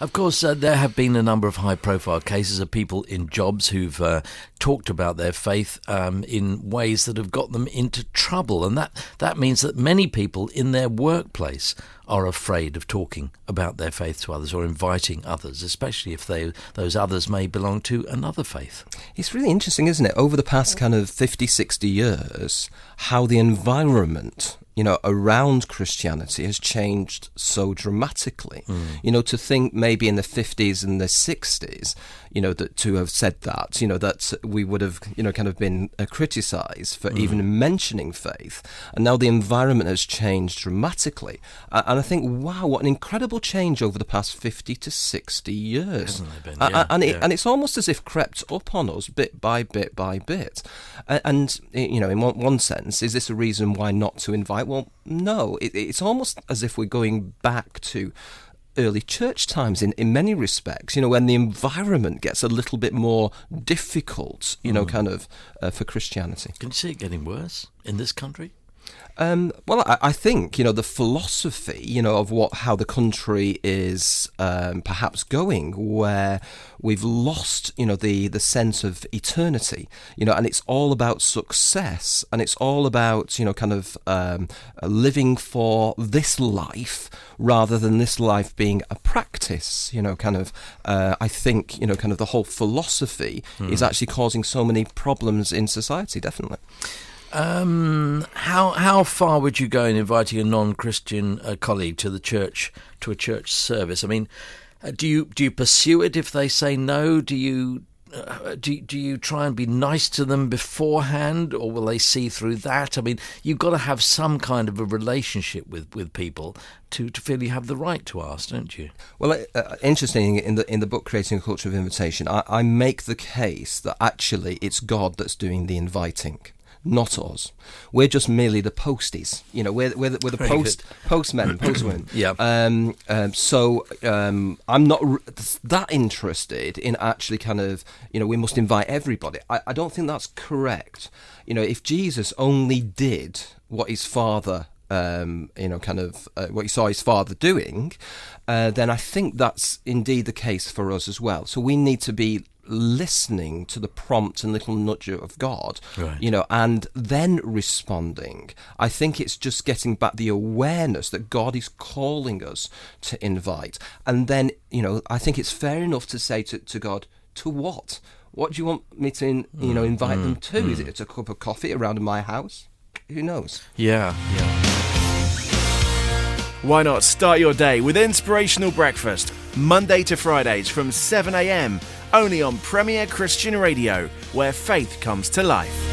Of course, there have been a number of high-profile cases of people in jobs who've talked about their faith in ways that have got them into trouble. And that means that many people in their workplace are afraid of talking about their faith to others or inviting others, especially if those others may belong to another faith. It's really interesting, isn't it, over the past kind of 50, 60 years, how the environment around Christianity has changed so dramatically. To think maybe in the 50s and the 60s, that to have said that, that we would have, kind of been criticised for even mentioning faith. And now the environment has changed dramatically. And I think, wow, what an incredible change over the past 50 to 60 years. And it's almost as if crept up on us bit by bit by bit. And in one sense, is this a reason why not to invite? Well, no, it's almost as if we're going back to early church times in many respects, when the environment gets a little bit more difficult, for Christianity. Can you see it getting worse in this country? Well, I think, the philosophy, of how the country is perhaps going, where we've lost, the sense of eternity, and it's all about success, and it's all about, living for this life rather than this life being a practice, I think, the whole philosophy is actually causing so many problems in society, definitely. How far would you go in inviting a non-Christian colleague to a church service? I mean, do you pursue it if they say no? Do you try and be nice to them beforehand, or will they see through that? I mean, you've got to have some kind of a relationship with people to feel you have the right to ask, don't you? Well, interesting, in the book Creating a Culture of Invitation, I make the case that actually it's God that's doing the inviting, not us. We're just merely the posties. We're the postmen, postwomen. Yeah. So I'm not that interested in actually we must invite everybody. I don't think that's correct. If Jesus only did what his Father, what he saw his Father doing, then I think that's indeed the case for us as well. So we need to be listening to the prompt and little nudge of God, right. And then responding. I think it's just getting back the awareness that God is calling us to invite. And then, I think it's fair enough to say to God, to what? What do you want me to, invite them to? Is it a cup of coffee around my house? Who knows? Yeah. Why not start your day with Inspirational Breakfast, Monday to Fridays from 7 a.m, only on Premier Christian Radio, where faith comes to life.